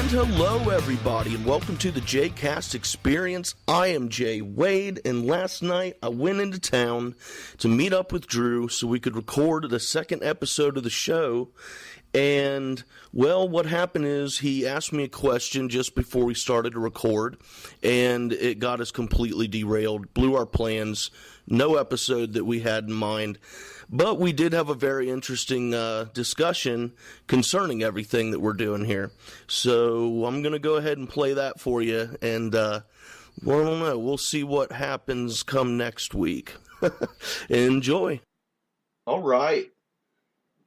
And hello, everybody, and welcome to the Jcast experience. I am Jay Wade, and last night I went into town to meet up with Drew so we could record the second episode of the show. And, well, what happened is he asked me a question just before we started to record, and it got us completely derailed, blew our plans, no episode that we had in mind. But we did have a very interesting discussion concerning everything that we're doing here. So I'm going to go ahead and play that for you, and, well, I don't know, we'll see what happens come next week. Enjoy. All right.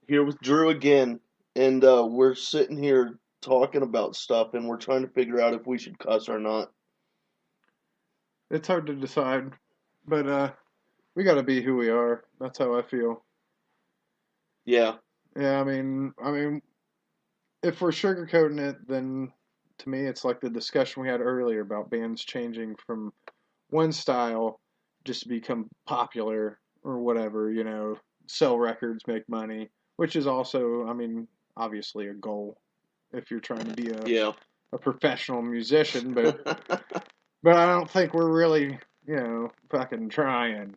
Here with Drew again. And we're sitting here talking about stuff, and we're trying to figure out if we should cuss or not. It's hard to decide, but we got to be who we are. That's how I feel. Yeah. Yeah, I mean, if we're sugarcoating it, then to me, it's like the discussion we had earlier about bands changing from one style just to become popular or whatever, you know, sell records, make money, which is also, I mean, obviously a goal if you're trying to be a professional musician, but I don't think we're really, you know, fucking trying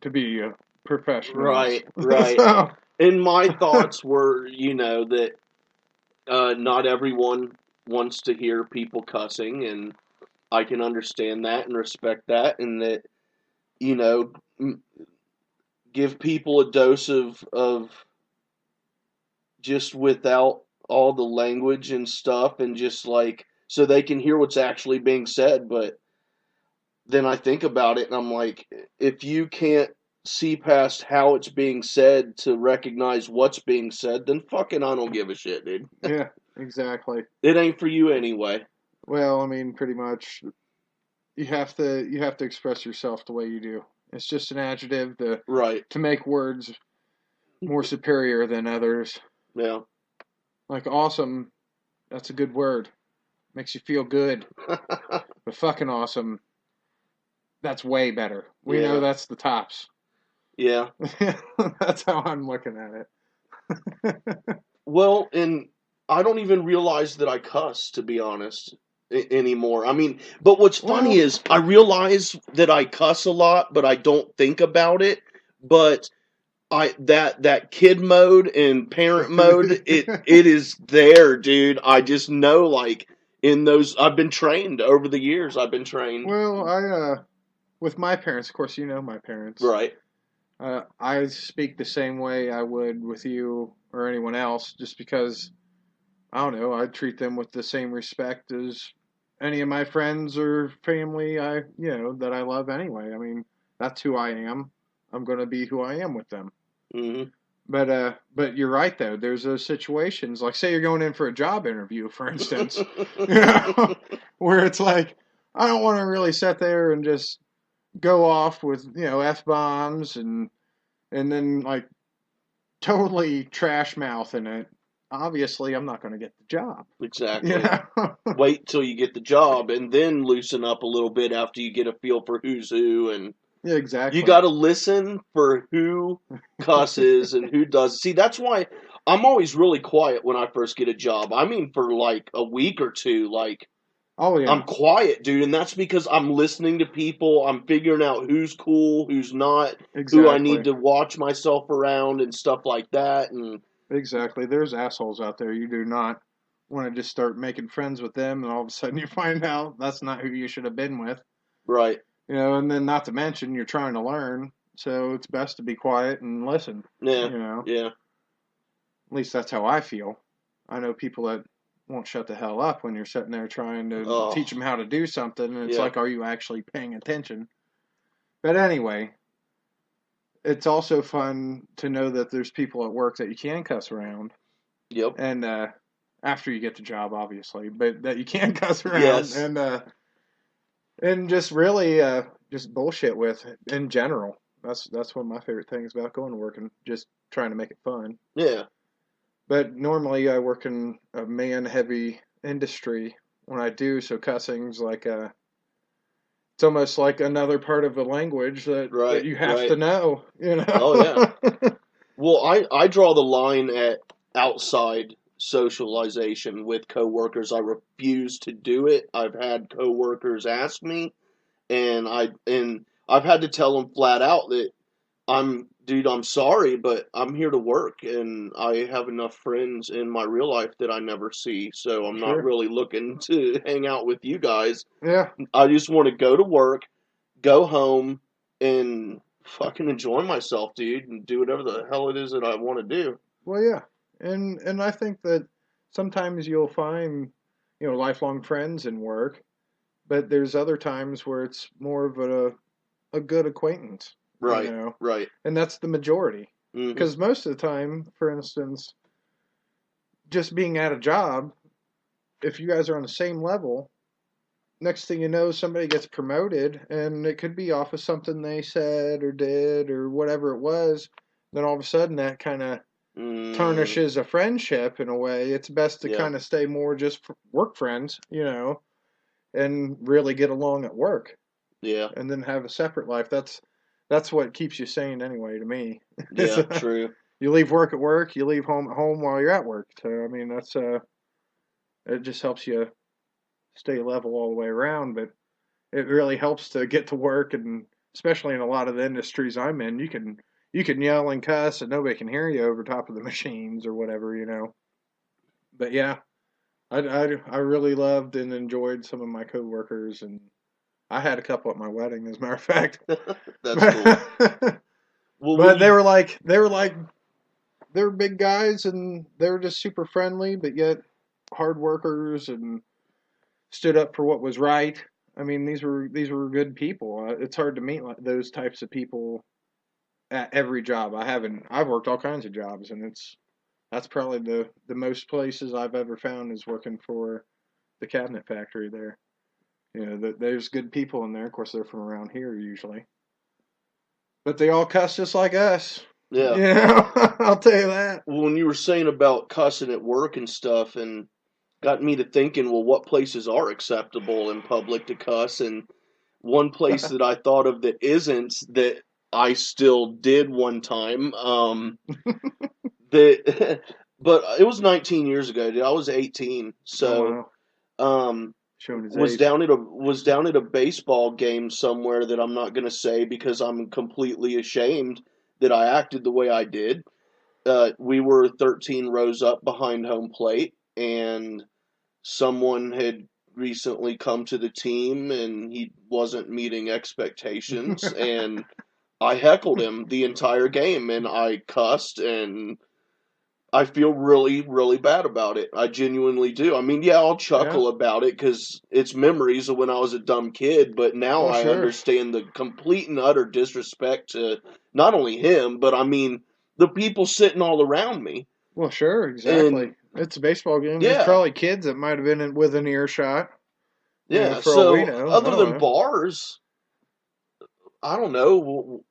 to be a professional. Right. So, and my thoughts were, you know, that not everyone wants to hear people cussing, and I can understand that and respect that, and that, you know, give people a dose of just without all the language and stuff, and just like so they can hear what's actually being said. But then I think about it and I'm like, if you can't see past how it's being said to recognize what's being said, then fucking I don't give a shit, dude. Yeah, exactly. It ain't for you anyway. Well, I mean, pretty much you have to express yourself the way you do. It's just an adjective to make words more superior than others. Yeah. Like awesome, that's a good word. Makes you feel good. But fucking awesome, that's way better. We know that's the tops. Yeah. That's how I'm looking at it. Well, and I don't even realize that I cuss, to be honest, anymore. I mean, but what's funny is I realize that I cuss a lot, but I don't think about it. But that kid mode and parent mode, it is there, dude. I just know, like, in those, I've been trained over the years. I've been trained. Well, with my parents, of course, you know my parents. Right. I speak the same way I would with you or anyone else, just because, I don't know, I treat them with the same respect as any of my friends or family that I love anyway. I mean, that's who I am. I'm going to be who I am with them. Mm-hmm. But you're right, though. There's those situations, like say you're going in for a job interview, for instance, you know, where it's like, I don't want to really sit there and just go off with, you know, F-bombs and then like totally trash mouthing it. Obviously, I'm not going to get the job. Exactly. You know? Wait till you get the job and then loosen up a little bit after you get a feel for who's who. And yeah, exactly. you got to listen for who cusses and who does. See, that's why I'm always really quiet when I first get a job. I mean, for like a week or two, like, oh yeah, I'm quiet, dude, and that's because I'm listening to people. I'm figuring out who's cool, who's not, who I need to watch myself around and stuff like that. And exactly, there's assholes out there. You do not want to just start making friends with them, and all of a sudden you find out that's not who you should have been with. Right. You know, and then not to mention you're trying to learn, so it's best to be quiet and listen. Yeah. You know. Yeah. At least that's how I feel. I know people that won't shut the hell up when you're sitting there trying to teach them how to do something, and it's like, are you actually paying attention? But anyway, it's also fun to know that there's people at work that you can cuss around. Yep. And after you get the job, obviously, but that you can cuss around. Yes. And just really just bullshit with in general. That's one of my favorite things about going to work and just trying to make it fun. Yeah. But normally I work in a man-heavy industry when I do, so cussing's like it's almost like another part of the language that you have to know, you know? Oh, yeah. Well, I draw the line at outside socialization with coworkers. I refuse to do it. I've had coworkers ask me, and I've had to tell them flat out that I'm sorry, but I'm here to work, and I have enough friends in my real life that I never see, so I'm not Sure. really looking to hang out with you guys. Yeah. I just want to go to work, go home, and fucking enjoy myself, dude, and do whatever the hell it is that I want to do. Well, yeah. And I think that sometimes you'll find, lifelong friends in work, but there's other times where it's more of a good acquaintance, Right, right. and that's the majority. Hmm. Because most of the time, for instance, just being at a job, if you guys are on the same level, next thing you know, somebody gets promoted, and it could be off of something they said or did or whatever it was. Then all of a sudden, that kind of Mm, tarnishes a friendship in a way. It's best to yeah, kind of stay more just work friends, and really get along at work, yeah, and then have a separate life. That's what keeps you sane anyway. To me, is yeah, true. you leave work at work, you leave home at home while you're at work. So I mean, that's it just helps you stay level all the way around. But it really helps to get to work, and especially in a lot of the industries I'm in, you can yell and cuss and nobody can hear you over top of the machines or whatever. But yeah, I really loved and enjoyed some of my coworkers, and I had a couple at my wedding, as a matter of fact. That's cool. but Well, when but you, they were big guys, and they were just super friendly, but yet hard workers, and stood up for what was right. I mean, these were good people. It's hard to meet like those types of people at every job. I've worked all kinds of jobs, and that's probably the most places I've ever found is working for the cabinet factory there. There's good people in there. Of course, they're from around here usually, but they all cuss just like us. yeah, I'll tell you that. when you were saying about cussing at work and stuff, and got me to thinking, well, what places are acceptable in public to cuss? And one place that I thought of that isn't, that I still did one time, that, but it was 19 years ago, dude. I was 18, Oh so wow, um, showing his was age. down at a baseball game somewhere that I'm not gonna say because I'm completely ashamed that I acted the way I did. We were 13 rows up behind home plate, and someone had recently come to the team, and he wasn't meeting expectations, and I heckled him the entire game, and I cussed, and I feel really, really bad about it. I genuinely do. I mean, yeah, I'll Yeah. chuckle about it because it's memories of when I was a dumb kid, but now Well, I sure. understand the complete and utter disrespect to not only him, but I mean, the people sitting all around me. Well, sure. Exactly. And It's a baseball game. There's yeah, probably kids that might have been within earshot. yeah. For all we So know. I other don't than know. bars, I don't know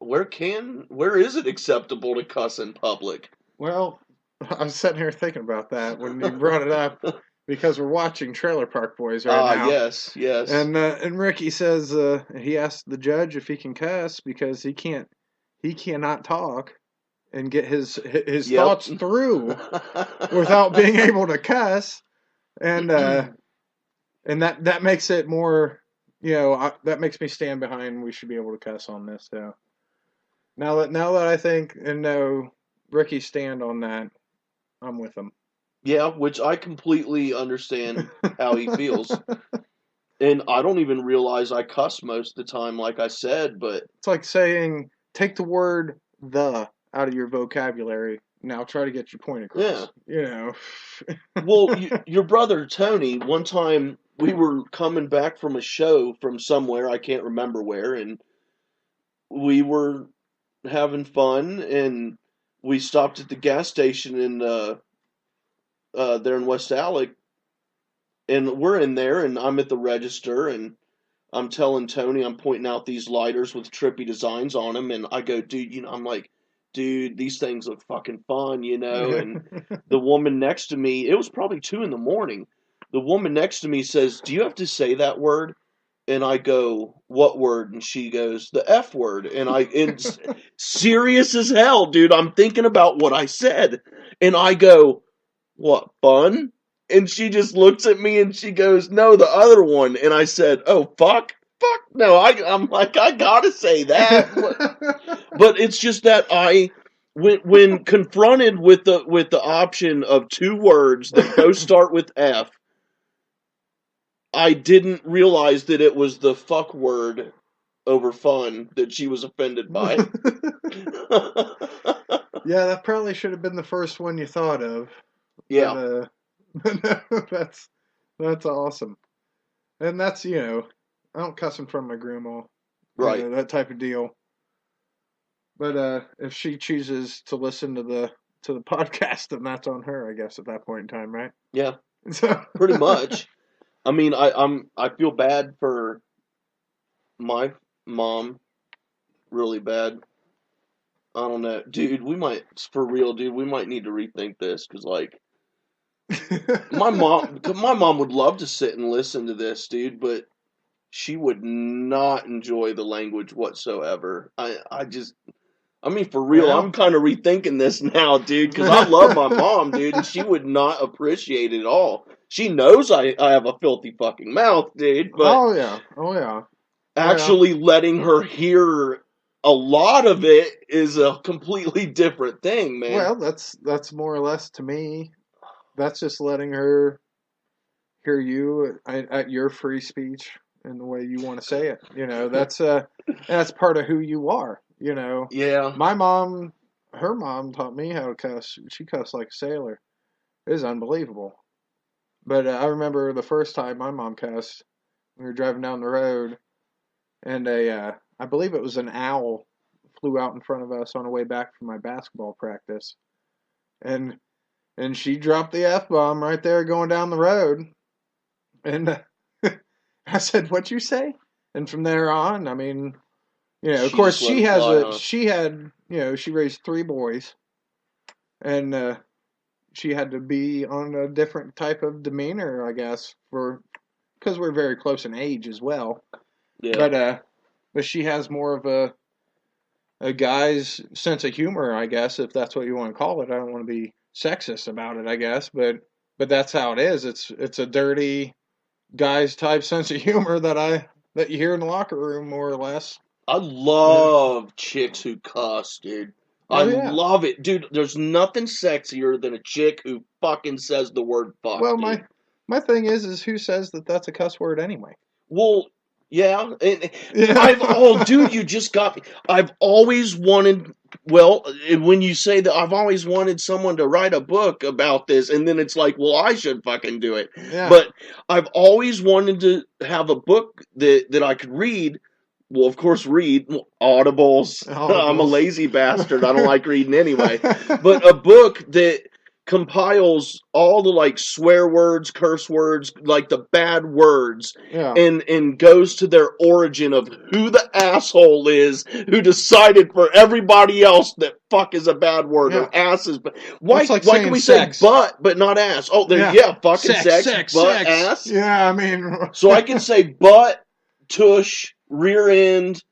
where is it acceptable to cuss in public? Well, I was sitting here thinking about that when you brought it up because we're watching Trailer Park Boys right Ah, now, yes, yes. and Ricky says he asked the judge if he can cuss because he cannot talk and get his Yep. thoughts through without being able to cuss, and that makes it more. That makes me stand behind. We should be able to cuss on this. So now that I think and know Ricky's stand on that, I'm with him. Yeah, which I completely understand how he feels. It's And I don't even realize I cuss most of the time, like I said, but like saying take the word "the" out of your vocabulary. Now try to get your point yeah. across. Well, your brother Tony, one time we were coming back from a show from somewhere, I can't remember where, and we were having fun, and we stopped at the gas station in there in West Alec, and we're in there, and I'm at the register, and I'm telling Tony, I'm pointing out these lighters with trippy designs on them, and I go, dude, I'm like, dude, these things look fucking fun. And the woman next to me, it was probably 2 in the morning. The woman next to me says, "Do you have to say that word?" And I go, "What word?" And she goes, "The F word." And serious as hell, dude. I'm thinking about what I said, and I go, what, fun? And she just looks at me and she goes, no, the other one. And I said, oh, fuck. Fuck no, I'm like, I gotta say that. But it's just that when confronted with the option of two words that both start with F, I didn't realize that it was the fuck word over fun that she was offended by. Yeah, that probably should have been the first one you thought of. Yeah. But, that's awesome. And that's, I don't cuss in front of my grandma. Right. That type of deal. But if she chooses to listen to the podcast, then that's on her, I guess, at that point in time, right? Yeah. So Pretty much. I mean, I feel bad for my mom, really bad. I don't know, dude. We might, for real, dude. We might need to rethink this because, like, my mom would love to sit and listen to this, dude, but she would not enjoy the language whatsoever. I mean, for real, I'm Well, kind of rethinking this now, dude, because I love my mom, dude, and she would not appreciate it at all. She knows I have a filthy fucking mouth, dude, but oh yeah. actually letting her hear a lot of it is a completely different thing, man. Well, that's more or less to me. That's just letting her hear you at your free speech and the way you want to say it. That's part of who you are. Yeah. My mom, her mom taught me how to cuss. She cussed like a sailor. It was unbelievable. But I remember the first time my mom cussed. We were driving down the road, and I believe it was an owl flew out in front of us on the way back from my basketball practice, and she dropped the F bomb right there going down the road, and I said, "What'd you say?" And from there on, I mean, of course she had, she raised 3 boys, and she had to be on a different type of demeanor, I guess, because we're very close in age as well. Yeah. But she has more of a guy's sense of humor, I guess, if that's what you want to call it. I don't want to be sexist about it, I guess, but that's how it is. It's a dirty guy's type sense of humor that you hear in the locker room, more or less. I love chicks who cuss, dude. I Oh yeah. love it. Dude, there's nothing sexier than a chick who fucking says the word fuck, Well, dude. my thing is who says that that's a cuss word anyway? Well, yeah. Yeah. Dude, you just got me. I've always wanted, well, when you say that, I've always wanted someone to write a book about this, and then it's like, well, I should fucking do it. Yeah. But I've always wanted to have a book that I could read. Well, of course, read Audibles. I'm a lazy bastard. I don't like reading anyway. But a book that compiles all the like swear words, curse words, like the bad words, Yeah. and goes to their origin of who the asshole is who decided for everybody else that fuck is a bad word or ass is. Why can we sex. say butt but not ass? Oh, fucking sex, butt, ass. Yeah, I mean, so I can say butt, tush, rear end,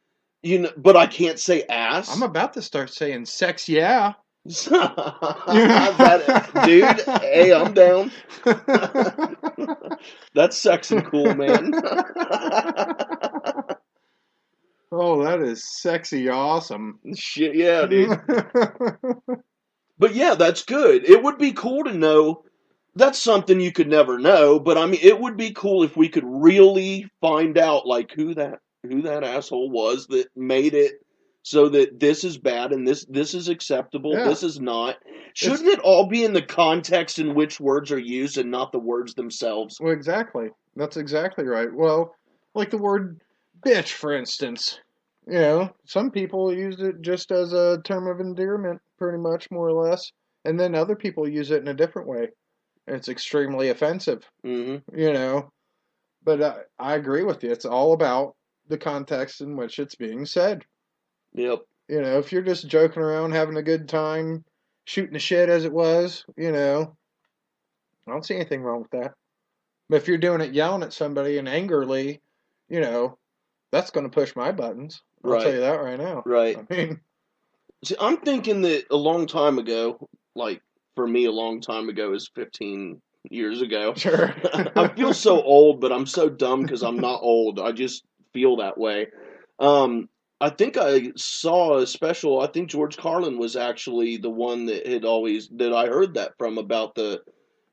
but I can't say ass. I'm about to start saying sex, yeah. Dude, hey, I'm down. That's sex and cool, man. Oh, that is sexy awesome. Shit, yeah, dude. But yeah, that's good. It would be cool to know. That's something you could never know, but I mean, it would be cool if we could really find out, like, who that asshole was that made it so that this is bad and this is acceptable, this is not. Shouldn't it all be in the context in which words are used and not the words themselves? Well, exactly. That's exactly right. Well, like the word bitch, for instance. Some people use it just as a term of endearment, pretty much, more or less. And then other people use it in a different way. And it's extremely offensive. Mm-hmm. But I agree with you. It's all about the context in which it's being said. Yep. If you're just joking around, having a good time, shooting the shit as it was, I don't see anything wrong with that. But if you're doing it yelling at somebody and angrily, that's going to push my buttons. I'll tell you that right now. Right. I mean, see, I'm thinking that a long time ago, like for me a long time ago is 15 years ago. Sure. I feel so old, but I'm so dumb because I'm not old. I just feel that way. I think I saw a special. I think George Carlin was actually the one that I heard that from about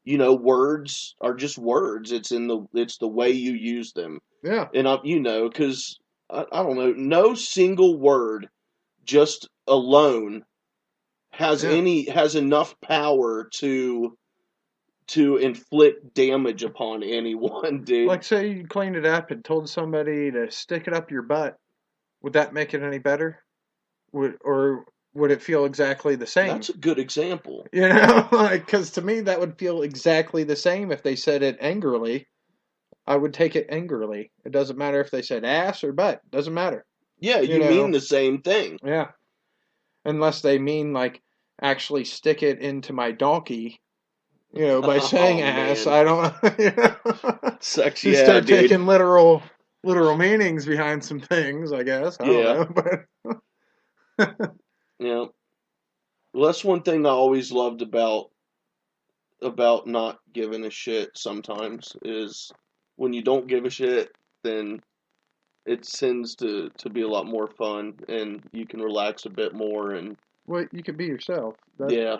words are just words. It's the way you use them. Yeah. And because I don't know, no single word just alone has Yeah. has enough power to inflict damage upon anyone, dude. Like, say you cleaned it up and told somebody to stick it up your butt. Would that make it any better? Or would it feel exactly the same? That's a good example. Because to me that would feel exactly the same if they said it angrily. I would take it angrily. It doesn't matter if they said ass or butt. Doesn't matter. Yeah, you mean the same thing. Yeah. Unless they mean like actually stick it into my donkey. By saying ass, man. I don't. Sucks, You yeah, start dude. taking literal meanings behind some things, I guess. I don't know, but Yeah. Well, that's one thing I always loved about not giving a shit sometimes is when you don't give a shit, then it tends to be a lot more fun and you can relax a bit more and well, you could be yourself. yeah.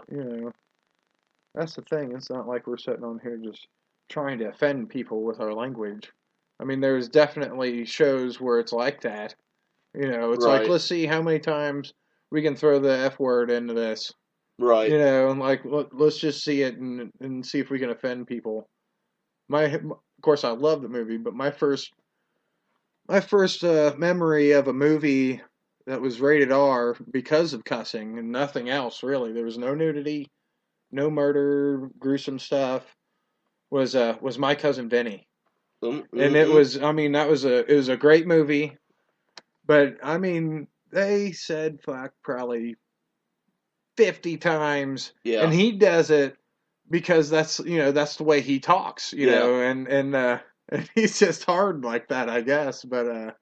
That's the thing. It's not like we're sitting on here just trying to offend people with our language. I mean, there's definitely shows where it's like that. It's like, Right. let's see how many times we can throw the F word into this. Right. And like, let's just see it and see if we can offend people. Of course, I love the movie, but my first memory of a movie that was rated R because of cussing and nothing else really. There was no nudity, no murder, gruesome stuff. Was My Cousin Vinny, and it Mm-hmm. was. I mean, it was a great movie, but I mean, they said fuck probably 50 times, Yeah. and he does it because that's the way he talks, and he's just hard like that, I guess. But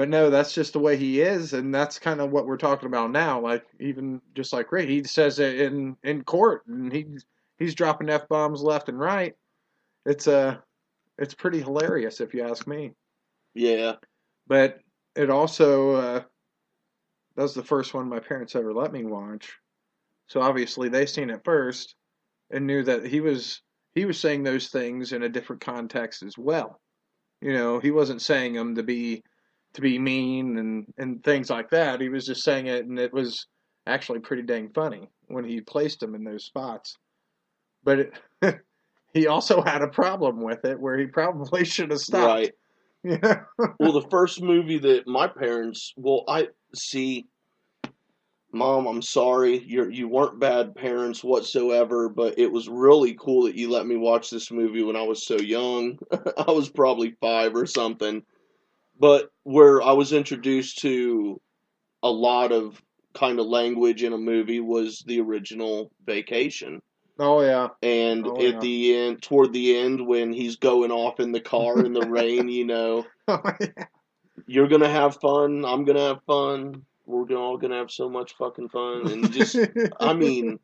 no, that's just the way he is, and that's kind of what we're talking about now. Like even just like Ray, he says it in court, and he's dropping F bombs left and right. It's pretty hilarious if you ask me. Yeah. But it also that was the first one my parents ever let me watch. So obviously they seen it first and knew that he was saying those things in a different context as well. He wasn't saying them to be mean and things like that. He was just saying it, and it was actually pretty dang funny when he placed them in those spots. But he also had a problem with it where he probably should have stopped. Right. Yeah. Well, the first movie that my parents, I see, Mom, I'm sorry, you weren't bad parents whatsoever, but it was really cool that you let me watch this movie when I was so young. I was probably 5 or something. But where I was introduced to a lot of kind of language in a movie was the original Vacation. Oh yeah. And Oh yeah. toward the end, when he's going off in the car in the rain, Oh yeah. you're gonna have fun, I'm gonna have fun, we're all gonna have so much fucking fun, and just, I mean,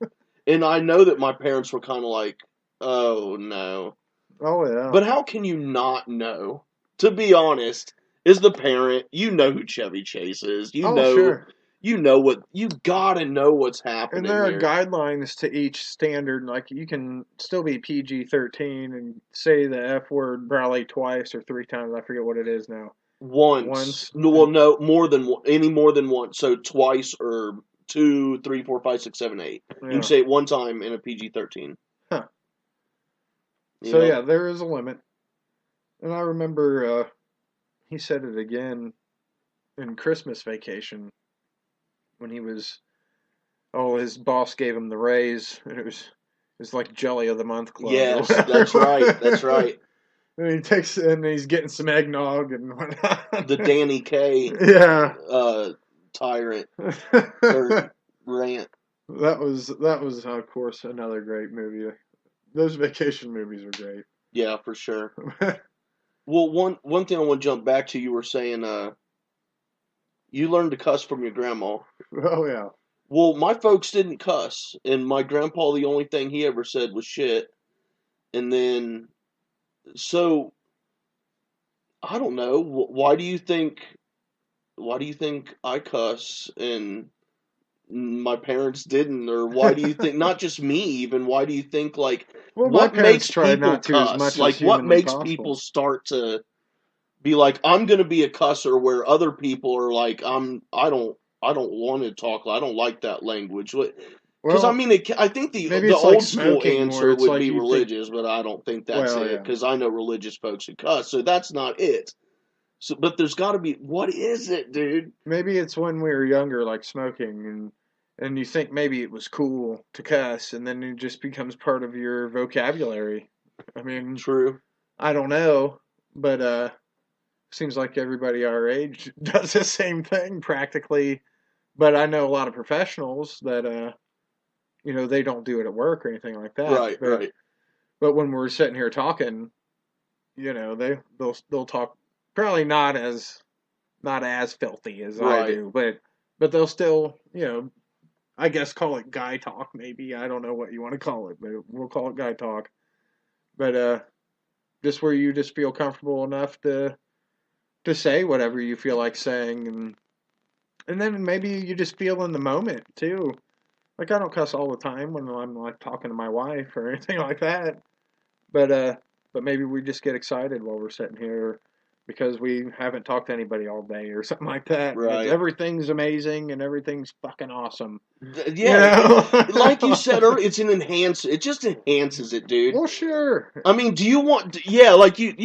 and I know that my parents were kind of like, oh no, Oh yeah. but how can you not know? To be honest, as the parent, you know who Chevy Chase is. Oh sure. You gotta know what's And happening there are here. guidelines to each standard. Like you can still be PG-13 and say the F word probably twice or 3 times. I forget what it is now. Once. No, well, no, more than any more than once. So twice or 2, 3, 4, 5, 6, 7, 8. You can Yeah. say it one time in a PG-13. Huh. You So know? yeah, there is a limit. And I remember he said it again in Christmas Vacation when his boss gave him the raise, and it was like Jelly of the Month Club. Yes, that's right. That's right. And he takes and he's getting some eggnog and whatnot. The Danny Kaye Yeah. tyrant or rant. That was of course another great movie. Those vacation movies are great. Yeah, for sure. Well, one thing I want to jump back to, you were saying you learned to cuss from your grandma. Oh yeah. Well, my folks didn't cuss, and my grandpa, the only thing he ever said was shit. And then, so I don't know. Why do you think? Why do you think I cuss and my parents didn't? Or why do you think? Not just me, even. Why do you think? Like, Well, my what parents makes tried people not to as cuss? much as Like, what humanly makes possible. people start to be like, I'm gonna be a cusser, where other people are like, I don't want to talk. I don't like that language. Because I Well, mean, I think maybe the it's like old school smoking, where answer it's would like be you think, religious, but I don't think that's well, it. yeah. Because I know religious folks who cuss, so that's not it. So, but there's got to be. What is it, dude? Maybe it's when we were younger, like smoking, and you think maybe it was cool to cuss, and then it just becomes part of your vocabulary. I mean, True. I don't know, but seems like everybody our age does the same thing practically. But I know a lot of professionals that they don't do it at work or anything like that. Right. But Right. when we're sitting here talking, they'll talk probably not as filthy as I Right. do, but they'll still, I guess call it guy talk maybe. I don't know what you want to call it, but we'll call it guy talk. But just where you just feel comfortable enough to say whatever you feel like saying, and then maybe you just feel in the moment too. Like I don't cuss all the time when I'm like talking to my wife or anything like that. But maybe we just get excited while we're sitting here because we haven't talked to anybody all day or something like that. And Right. everything's amazing and everything's fucking awesome. You Yeah. Like you said know? earlier, it's an enhance. It just enhances it, dude. Well, sure. I mean, do you want? Yeah, like dude.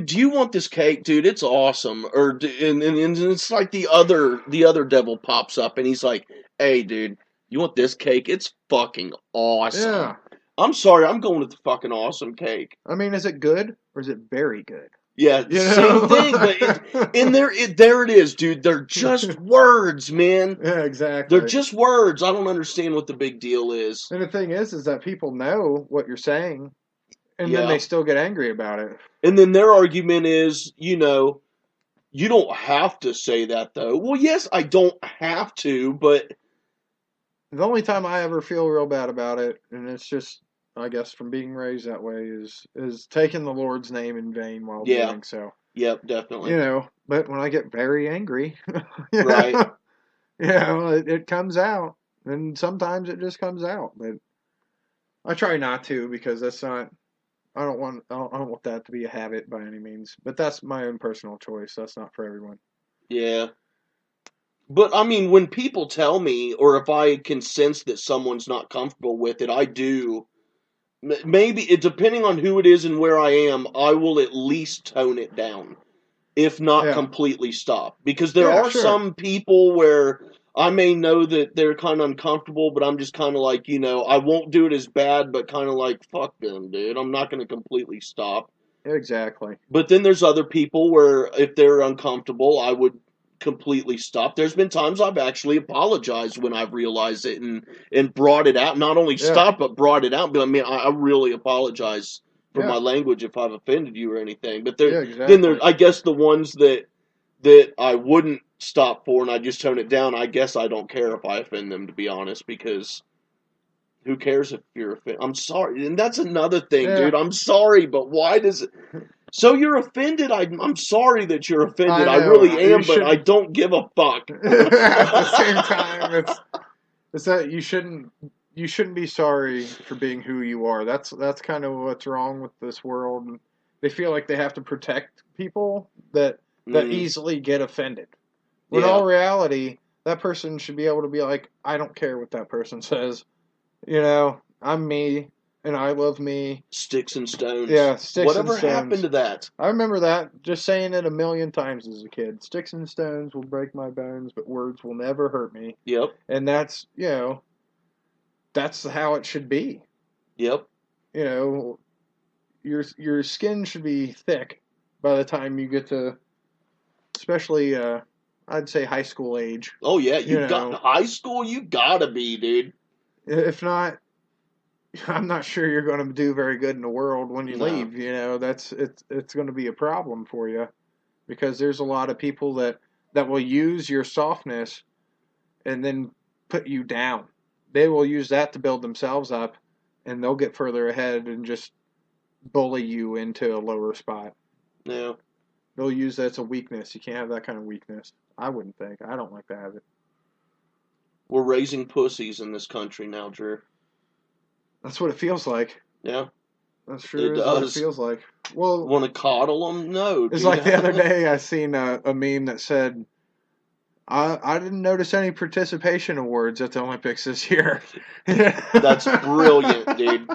Do you want this cake, dude? It's awesome. And it's like the other devil pops up and he's like, hey, dude, you want this cake? It's fucking awesome. Yeah. I'm sorry, I'm going with the fucking awesome cake. I mean, is it good or is it very good? Yeah, You same thing, but know? there it is, dude. They're just words, man. Yeah, They're exactly. just words. I don't understand what the big deal is. And the thing is that people know what you're saying, and then Yeah. they still get angry about it. And then their argument is, you don't have to say that though. Well, yes, I don't have to, but The only time I ever feel real bad about it, and it's just, I guess, from being raised that way, is taking the Lord's name in vain while yeah, doing so. yep, definitely. But when I get very angry, you Right. know, it comes out, and sometimes it just comes out. But I try not to because that's not. I don't want that to be a habit by any means. But that's my own personal choice. That's not for everyone. Yeah. But I mean, when people tell me, or if I can sense that someone's not comfortable with it, I do. Maybe depending on who it is and where I am, I will at least tone it down, if not Yeah. completely stop. Because there Yeah. are Sure. some people where I may know that they're kind of uncomfortable, but I'm just kind of like, I won't do it as bad, but kind of like, fuck them, dude. I'm not going to completely stop. Exactly. But then there's other people where if they're uncomfortable, I would completely stop. There's been times I've actually apologized when I've realized it and brought it out. Not only Yeah. stopped, but brought it out. But I mean, I really apologize for my Yeah. language if I've offended you or anything. But Yeah. then there, Exactly. I guess the ones that I wouldn't stop for and I just tone it down. I guess I don't care if I offend them, to be honest, because who cares if you're offended? I'm sorry, and that's another thing, Yeah. dude. I'm sorry, but why does it? So you're offended? I'm sorry that you're offended. I I know. really You am, but I shouldn't. don't give a fuck. At the same time, it's that you shouldn't be sorry for being who you are. That's kind of what's wrong with this world. They feel like they have to protect people that Mm, easily get offended. When yeah, all reality, that person should be able to be like, I don't care what that person says. I'm me and I love me. sticks and stones. Yeah, sticks and Whatever happened stones. to that? I remember that, just saying it a million times as a kid. Sticks and stones will break my bones, but words will never hurt me. Yep, And that's how it should be. yep. You know, your skin should be thick by the time you get to, especially I'd say high school age. Oh yeah, You you got know, high school. You gotta be, dude. if not, I'm not sure you're going to do very good in the world when you No. leave. It's going to be a problem for you because there's a lot of people that will use your softness and then put you down. They will use that to build themselves up, and they'll get further ahead and just bully you into a lower spot. Yeah. They'll use that as a weakness. You can't have that kind of weakness. I wouldn't think. I don't like to have it. We're raising pussies in this country now, Drew. That's what it feels like. Yeah. That sure It is what it does. feels like. Well, Want to coddle them? No. it's like the other day I seen a meme that said, I didn't notice any participation awards at the Olympics this year. That's brilliant, dude.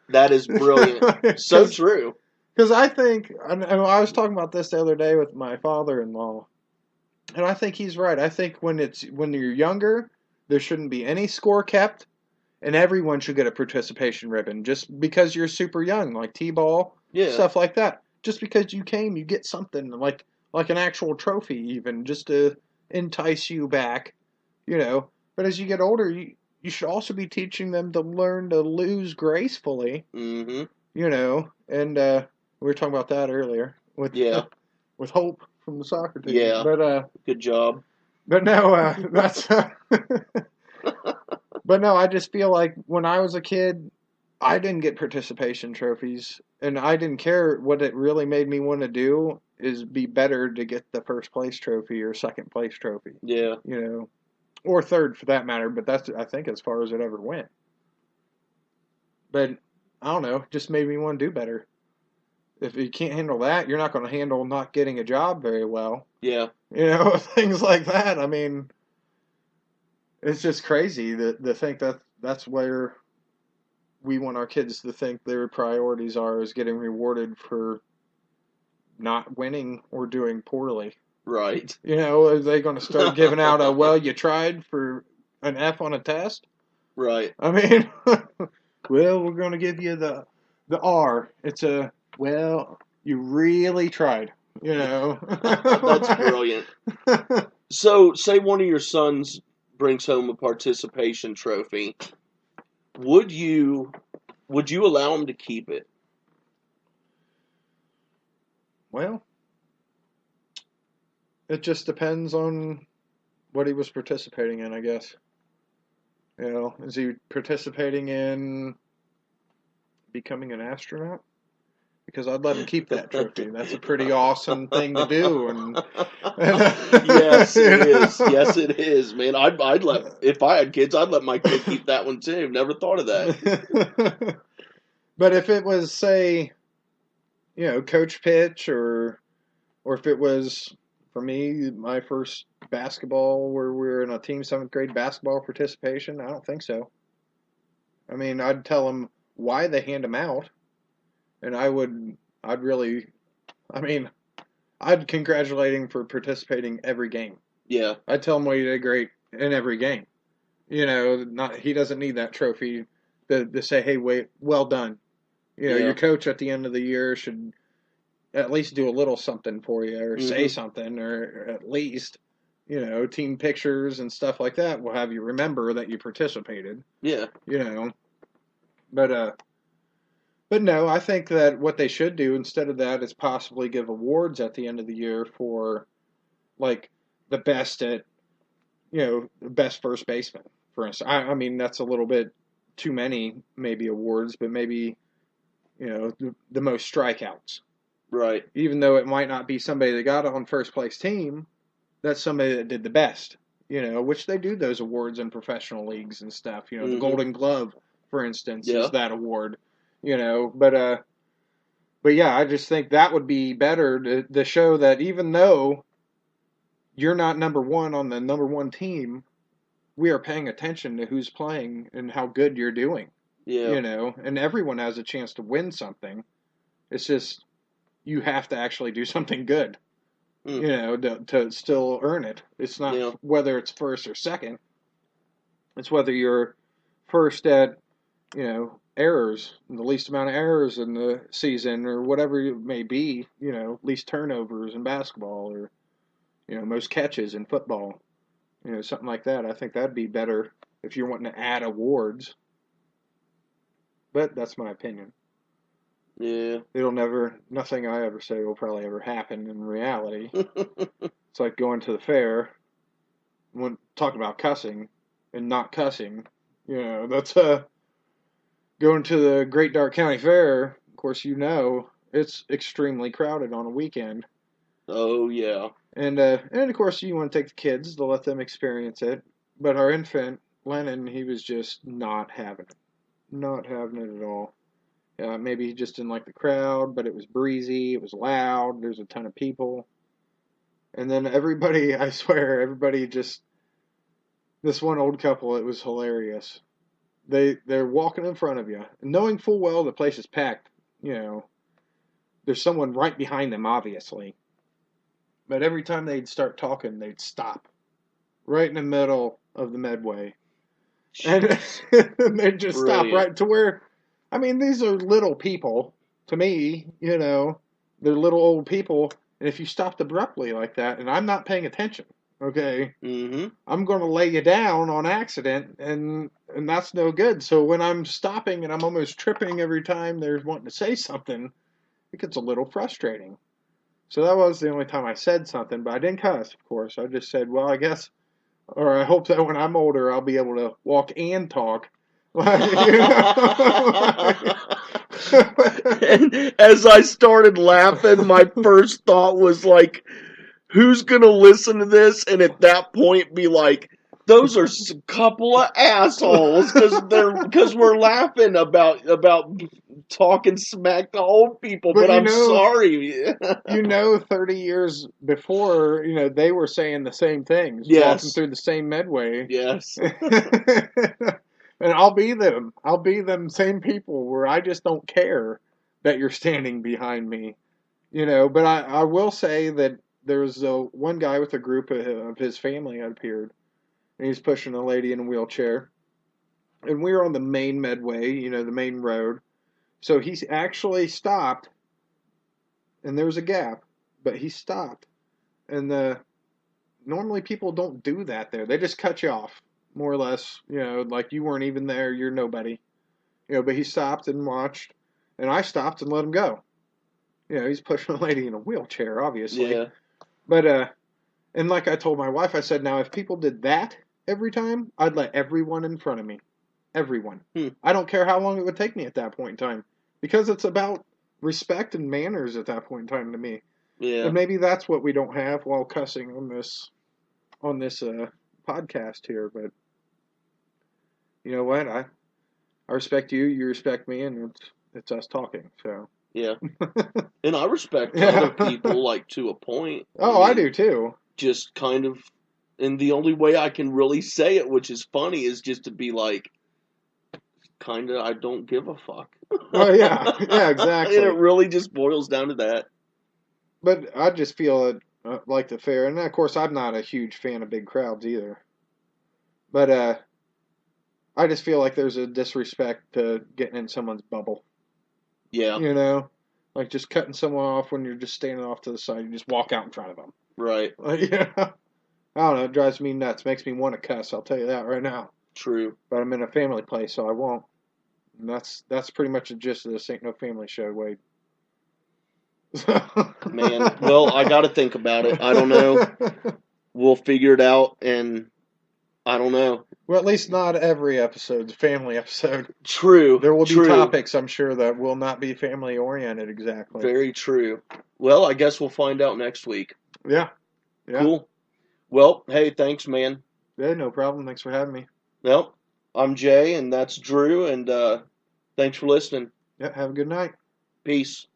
That is brilliant. So true. Because I think, and I was talking about this the other day with my father-in-law, and I think he's right. I think when you're younger, there shouldn't be any score kept, and everyone should get a participation ribbon just because you're super young, like T-ball, stuff like that. Just because you came, you get something like an actual trophy, even just to entice you back, But as you get older, you should also be teaching them to learn to lose gracefully, Mm-hmm. And we were talking about that earlier with with Hope from the soccer team. Yeah. But good job. But no, that's. But no, I just feel like when I was a kid, I didn't get participation trophies, and I didn't care. What it really made me want to do is be better to get the first place trophy or second place trophy. Yeah. Or third for that matter. But that's, I think, as far as it ever went. But I don't know, it just made me want to do better. If you can't handle that, you're not going to handle not getting a job very well. Yeah. Things like that. I mean, it's just crazy to think that that's where we want our kids to think their priorities are, is getting rewarded for not winning or doing poorly. Right. Are they going to start giving out a, well, you tried for an F on a test? Right. I mean, well, we're going to give you the R. It's a, well, you really tried, That's brilliant. So, say one of your sons brings home a participation trophy. Would you allow him to keep it? Well, it just depends on what he was participating in, I guess. Is he participating in becoming an astronaut? Because I'd let him keep that trophy. That's a pretty awesome thing to do. And yes, it is. Yes, it is, man. I'd let, if I had kids, I'd let my kid keep that one too. Never thought of that. But if it was, say, coach pitch, or if it was, for me, my first basketball where we were in a team 7th grade basketball participation, I don't think so. I mean, I'd tell them why they hand them out. And I'd congratulate him for participating every game. Yeah. I'd tell him why he did great in every game. He doesn't need that trophy to say, hey, wait, well done. Your coach at the end of the year should at least do a little something for you, or say something, or at least, team pictures and stuff like that will have you remember that you participated. Yeah. But no, I think that what they should do instead of that is possibly give awards at the end of the year for, like, the best at, the best first baseman, for instance. I mean, that's a little bit too many, maybe, awards, but maybe, the most strikeouts. Right. Even though it might not be somebody that got on first place team, that's somebody that did the best, which they do those awards in professional leagues and stuff. The Golden Glove, for instance, is that award. But yeah, I just think that would be better to show that even though you're not number one on the number one team, we are paying attention to who's playing and how good you're doing. Yeah. And everyone has a chance to win something. It's just you have to actually do something good, to still earn it. It's not whether it's first or second. It's whether you're first at, errors, the least amount of errors in the season, or whatever it may be, least turnovers in basketball, or, most catches in football, something like that. I think that'd be better if you're wanting to add awards. But that's my opinion. Yeah. Nothing I ever say will probably ever happen in reality. It's like going to the fair. When talking about cussing, and not cussing. That's going to the Great Dark County Fair. Of course, it's extremely crowded on a weekend. Oh, yeah. And of course, you want to take the kids to let them experience it. But our infant, Lennon, he was just not having it. Not having it at all. Maybe he just didn't like the crowd, but it was breezy, it was loud, there's a ton of people. And then everybody, I swear, everybody just, this one old couple, it was hilarious. They're walking in front of you, knowing full well the place is packed. There's someone right behind them, obviously. But every time they'd start talking, they'd stop right in the middle of the Medway. And they'd just stop right to where, I mean, these are little people to me, they're little old people. And if you stopped abruptly like that, and I'm not paying attention, okay, I'm going to lay you down on accident, and that's no good. So when I'm stopping and I'm almost tripping every time they're wanting to say something, it gets a little frustrating. So that was the only time I said something, but I didn't cuss, of course. I just said, well, I guess, or I hope that when I'm older, I'll be able to walk and talk. And as I started laughing, my first thought was like, who's going to listen to this and at that point be like, those are a couple of assholes because we're laughing about talking smack to old people, but I'm sorry. 30 years before, they were saying the same things, walking through the same Medway. Yes. And I'll be them same people where I just don't care that you're standing behind me, but I will say that there's one guy with a group of his family had appeared, and he's pushing a lady in a wheelchair. And we were on the main Medway, the main road. So he actually stopped, and there was a gap, but he stopped. And normally people don't do that there. They just cut you off, more or less, like you weren't even there, you're nobody. But he stopped and watched, and I stopped and let him go. He's pushing a lady in a wheelchair, obviously. Yeah. But, and like I told my wife, I said, now if people did that every time, I'd let everyone in front of me. Everyone. I don't care how long it would take me at that point in time. Because it's about respect and manners at that point in time to me. Yeah. And maybe that's what we don't have while cussing on this podcast here. But you know what? I respect you, you respect me, and it's us talking. So yeah. And I respect other people, like, to a point. Oh, I do too. Just kind of, and the only way I can really say it, which is funny, is just to be like, kind of, I don't give a fuck. Oh, yeah. Yeah, exactly. And it really just boils down to that. But I just feel it like the fair, and of course I'm not a huge fan of big crowds either. But I just feel like there's a disrespect to getting in someone's bubble. Yeah. Like just cutting someone off when you're just standing off to the side. You just walk out in front of them. Right. Like, I don't know. It drives me nuts. Makes me want to cuss. I'll tell you that right now. True. But I'm in a family place, so I won't. And that's pretty much the gist of this Ain't No Family Show, Wade. Man, well, I got to think about it. I don't know. We'll figure it out, and I don't know. Well, at least not every episode's a family episode. True. There will be topics, I'm sure, that will not be family-oriented exactly. Very true. Well, I guess we'll find out next week. Yeah. Cool. Well, hey, thanks, man. Yeah, no problem. Thanks for having me. Well, I'm Jay, and that's Drew, and thanks for listening. Yeah, have a good night. Peace.